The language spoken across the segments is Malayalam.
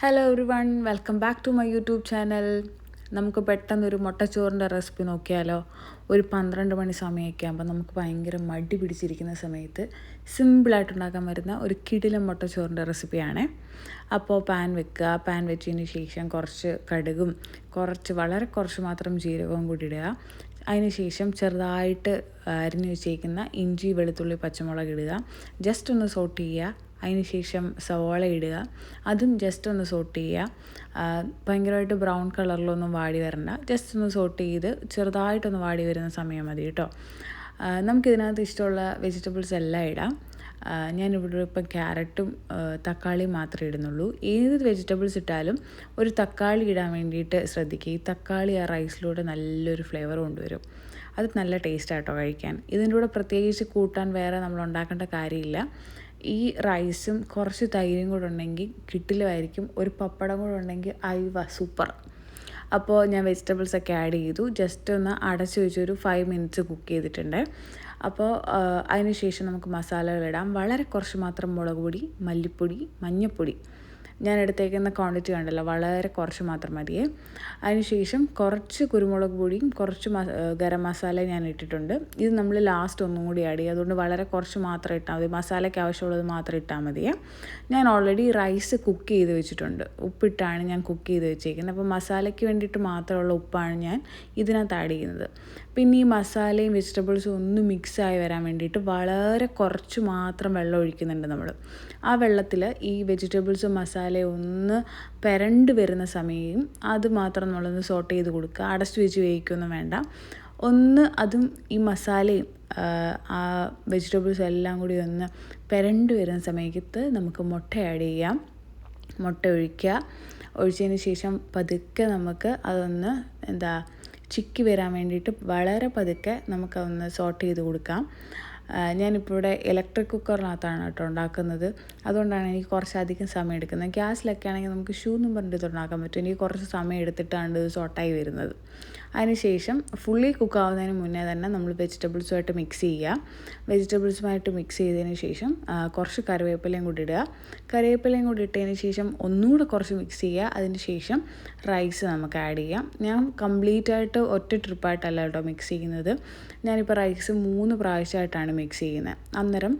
Hello everyone, welcome back to my YouTube channel. നമുക്ക് പെട്ടെന്നൊരു മുട്ടച്ചോറിൻ്റെ റെസിപ്പി നോക്കിയാലോ? ഒരു 12 മണി സമയമൊക്കെ ആകുമ്പോൾ നമുക്ക് ഭയങ്കര മടി പിടിച്ചിരിക്കുന്ന സമയത്ത് സിമ്പിളായിട്ടുണ്ടാക്കാൻ വരുന്ന ഒരു കിടിലൻ മുട്ടച്ചോറിൻ്റെ റെസിപ്പിയാണ്. അപ്പോൾ പാൻ വെക്കുക. പാൻ വെച്ചതിന് ശേഷം കുറച്ച് കടുകും വളരെ കുറച്ച് മാത്രം ജീരകവും കൂടി ഇടുക. അതിന് ശേഷം ചെറുതായിട്ട് അരിഞ്ഞ് വെച്ചേക്കുന്ന ഇഞ്ചി, വെളുത്തുള്ളി, പച്ചമുളക് ഇടുക. ജസ്റ്റ് ഒന്ന് സോട്ട് ചെയ്യുക. അതിന് ശേഷം സവാള ഇടുക. അതും ജസ്റ്റ് ഒന്ന് സോട്ട് ചെയ്യുക. ഭയങ്കരമായിട്ട് ബ്രൗൺ കളറിലൊന്നും വാടി വരണ്ട. ജസ്റ്റ് ഒന്ന് സോട്ട് ചെയ്ത് ചെറുതായിട്ടൊന്ന് വാടി വരുന്ന സമയം മതി കേട്ടോ. നമുക്കിതിനകത്ത് ഇഷ്ടമുള്ള വെജിറ്റബിൾസ് എല്ലാം ഇടാം. ഞാനിവിടെ ഇപ്പം ക്യാരറ്റും തക്കാളിയും മാത്രമേ ഇടുന്നുള്ളൂ. ഏത് വെജിറ്റബിൾസ് ഇട്ടാലും ഒരു തക്കാളി ഇടാൻ വേണ്ടിയിട്ട് ശ്രദ്ധിക്കുക. ഈ തക്കാളി ആ റൈസിലൂടെ നല്ലൊരു ഫ്ലേവർ കൊണ്ടുവരും. അത് നല്ല ടേസ്റ്റാട്ടോ കഴിക്കാൻ. ഇതിൻ്റെ കൂടെ പ്രത്യേകിച്ച് കൂട്ടാൻ വേറെ നമ്മൾ ഉണ്ടാക്കേണ്ട കാര്യമില്ല. ഈ റൈസും കുറച്ച് തൈരും കൂടെ ഉണ്ടെങ്കിൽ കിട്ടിലുമായിരിക്കും. ഒരു പപ്പടം കൂടെ ഉണ്ടെങ്കിൽ സൂപ്പർ. അപ്പോൾ ഞാൻ വെജിറ്റബിൾസൊക്കെ ആഡ് ചെയ്തു. ജസ്റ്റ് ഒന്ന് അടച്ച് വെച്ചൊരു 5 മിനിറ്റ്സ് കുക്ക് ചെയ്തിട്ടുണ്ട്. അപ്പോൾ അതിന് ശേഷം നമുക്ക് മസാലകളിടാം. വളരെ കുറച്ച് മാത്രം മുളക് പൊടി, മല്ലിപ്പൊടി, മഞ്ഞൾപ്പൊടി, ഞാൻ എടുത്തേക്കുന്ന ക്വാണ്ടിറ്റി കണ്ടല്ലോ, വളരെ കുറച്ച് മാത്രം മതിയേ. അതിനുശേഷം കുറച്ച് കുരുമുളക് പൊടിയും കുറച്ച് ഗരം മസാല ഞാൻ ഇട്ടിട്ടുണ്ട്. ഇത് നമ്മൾ ലാസ്റ്റ് ഒന്നും കൂടി ആഡ് ചെയ്യും. അതുകൊണ്ട് വളരെ കുറച്ച് മാത്രം ഇട്ടാൽ മതി. മസാലയ്ക്ക് ആവശ്യമുള്ളത് മാത്രം ഇട്ടാൽ മതിയേ. ഞാൻ ഓൾറെഡി റൈസ് കുക്ക് ചെയ്ത് വെച്ചിട്ടുണ്ട്. ഉപ്പിട്ടാണ് ഞാൻ കുക്ക് ചെയ്ത് വെച്ചേക്കുന്നത്. അപ്പോൾ മസാലയ്ക്ക് വേണ്ടിയിട്ട് മാത്രമുള്ള ഉപ്പാണ് ഞാൻ ഇതിനകത്ത് ആഡ് ചെയ്യുന്നത്. പിന്നെ ഈ മസാലയും വെജിറ്റബിൾസും ഒന്ന് മിക്സായി വരാൻ വേണ്ടിയിട്ട് വളരെ കുറച്ച് മാത്രം വെള്ളം ഒഴിക്കുന്നുണ്ട് നമ്മൾ. ആ വെള്ളത്തിൽ ഈ വെജിറ്റബിൾസും മസാലയും ഒന്ന് പെരണ്ട് വരുന്ന സമയം അത് മാത്രം നമ്മളൊന്ന് സോട്ട് ചെയ്ത് കൊടുക്കുക. അടച്ചു വെച്ച് വേവിക്കൊന്നും വേണ്ട. ഒന്ന് അതും ഈ മസാലയും ആ വെജിറ്റബിൾസും എല്ലാം കൂടി ഒന്ന് പെരണ്ട് വരുന്ന സമയത്ത് നമുക്ക് മുട്ട ആഡ് ചെയ്യാം. മുട്ട ഒഴിച്ചതിന് ശേഷം പതുക്കെ നമുക്ക് അതൊന്ന് ചിക്കി വരാൻ വേണ്ടിയിട്ട് വളരെ പതുക്കെ നമുക്കതൊന്ന് സോട്ട് ചെയ്ത് കൊടുക്കാം. ഞാനിപ്പോൾ ഇവിടെ ഇലക്ട്രിക് കുക്കറിനകത്താണ് കേട്ടോ ഉണ്ടാക്കുന്നത്. അതുകൊണ്ടാണ് എനിക്ക് കുറച്ചധികം സമയം എടുക്കുന്നത്. ഗ്യാസിലൊക്കെ ആണെങ്കിൽ നമുക്ക് എന്നും പറഞ്ഞിട്ട് ഉണ്ടാക്കാൻ പറ്റും. എനിക്ക് കുറച്ച് സമയം എടുത്തിട്ടാണ് ഇത് സോട്ടായി വരുന്നത്. അതിനുശേഷം ഫുള്ളി കുക്കാവുന്നതിന് മുന്നേ തന്നെ നമ്മൾ വെജിറ്റബിൾസുമായിട്ട് മിക്സ് ചെയ്യുക. വെജിറ്റബിൾസുമായിട്ട് മിക്സ് ചെയ്തതിന് ശേഷം കുറച്ച് കറിവേപ്പിലയും കൂടി ഇടുക. കറിവേപ്പിലയും കൂടി ഇട്ടതിന് ശേഷം ഒന്നുകൂടെ കുറച്ച് മിക്സ് ചെയ്യുക. അതിന് ശേഷം റൈസ് നമുക്ക് ആഡ് ചെയ്യാം. ഞാൻ കംപ്ലീറ്റ് ആയിട്ട് ഒറ്റ ട്രിപ്പായിട്ടല്ല കേട്ടോ മിക്സ് ചെയ്യുന്നത്. ഞാനിപ്പോൾ റൈസ് 3 പ്രാവശ്യമായിട്ടാണ് മിക്സ് ചെയ്യുന്നത്. അന്നേരം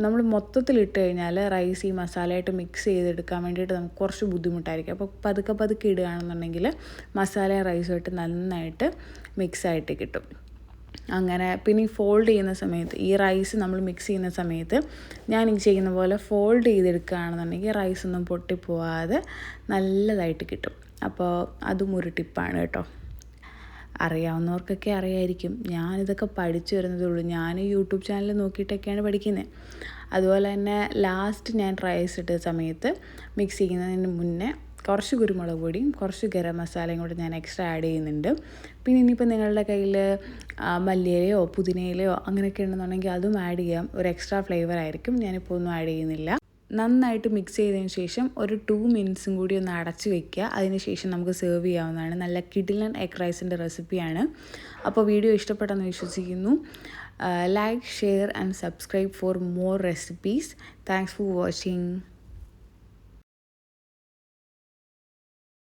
നമ്മൾ മൊത്തത്തിലിട്ട് കഴിഞ്ഞാൽ റൈസ് ഈ മസാലയായിട്ട് മിക്സ് ചെയ്തെടുക്കാൻ വേണ്ടിയിട്ട് നമുക്ക് കുറച്ച് ബുദ്ധിമുട്ടായിരിക്കും. അപ്പോൾ പതുക്കെ ഇടുകയാണെന്നുണ്ടെങ്കിൽ മസാലയും റൈസുമായിട്ട് നന്നായിട്ട് മിക്സായിട്ട് കിട്ടും. അങ്ങനെ പിന്നെ ഈ ഫോൾഡ് ചെയ്യുന്ന സമയത്ത് ഈ റൈസ് നമ്മൾ മിക്സ് ചെയ്യുന്ന സമയത്ത് ഞാൻ ഈ ചെയ്യുന്ന പോലെ ഫോൾഡ് ചെയ്തെടുക്കുകയാണെന്നുണ്ടെങ്കിൽ റൈസൊന്നും പൊട്ടിപ്പോവാതെ നല്ലതായിട്ട് കിട്ടും. അപ്പോൾ അതും ഒരു ടിപ്പാണ് കേട്ടോ. അറിയാവുന്നവർക്കൊക്കെ അറിയായിരിക്കും. ഞാനിതൊക്കെ പഠിച്ചു വരുന്നതേ ഉള്ളൂ. ഞാൻ യൂട്യൂബ് ചാനൽ നോക്കിയിട്ടൊക്കെയാണ് പഠിക്കുന്നത്. അതുപോലെ തന്നെ ലാസ്റ്റ് ഞാൻ റൈസ് ഇട്ട സമയത്ത് മിക്സ് ചെയ്യുന്നതിന് മുന്നേ കുറച്ച് കുരുമുളക് പൊടിയും കുറച്ച് ഗരം മസാലയും കൂടി ഞാൻ എക്സ്ട്രാ ആഡ് ചെയ്യുന്നുണ്ട്. പിന്നെ ഇനിയിപ്പോൾ നിങ്ങളുടെ കയ്യിൽ മല്ലിയിലയോ പുതിനയിലയോ അങ്ങനെയൊക്കെ ഉണ്ടെന്നുണ്ടെങ്കിൽ അതും ആഡ് ചെയ്യാം. ഒരു എക്സ്ട്രാ ഫ്ലേവർ ആയിരിക്കും. ഞാനിപ്പോൾ ഒന്നും ആഡ് ചെയ്യുന്നില്ല. നന്നായിട്ട് മിക്സ് ചെയ്തതിന് ശേഷം ഒരു 2 മിനിറ്റ്സും കൂടി ഒന്ന് അടച്ച് വയ്ക്കുക. അതിന് ശേഷം നമുക്ക് സെർവ് ചെയ്യാവുന്നതാണ്. നല്ല കിടിലൻ എഗ് റൈസിൻ്റെ റെസിപ്പിയാണ്. അപ്പോൾ വീഡിയോ ഇഷ്ടപ്പെട്ടെന്ന് വിശ്വസിക്കുന്നു. Like, share and subscribe for more recipes. Thanks for watching.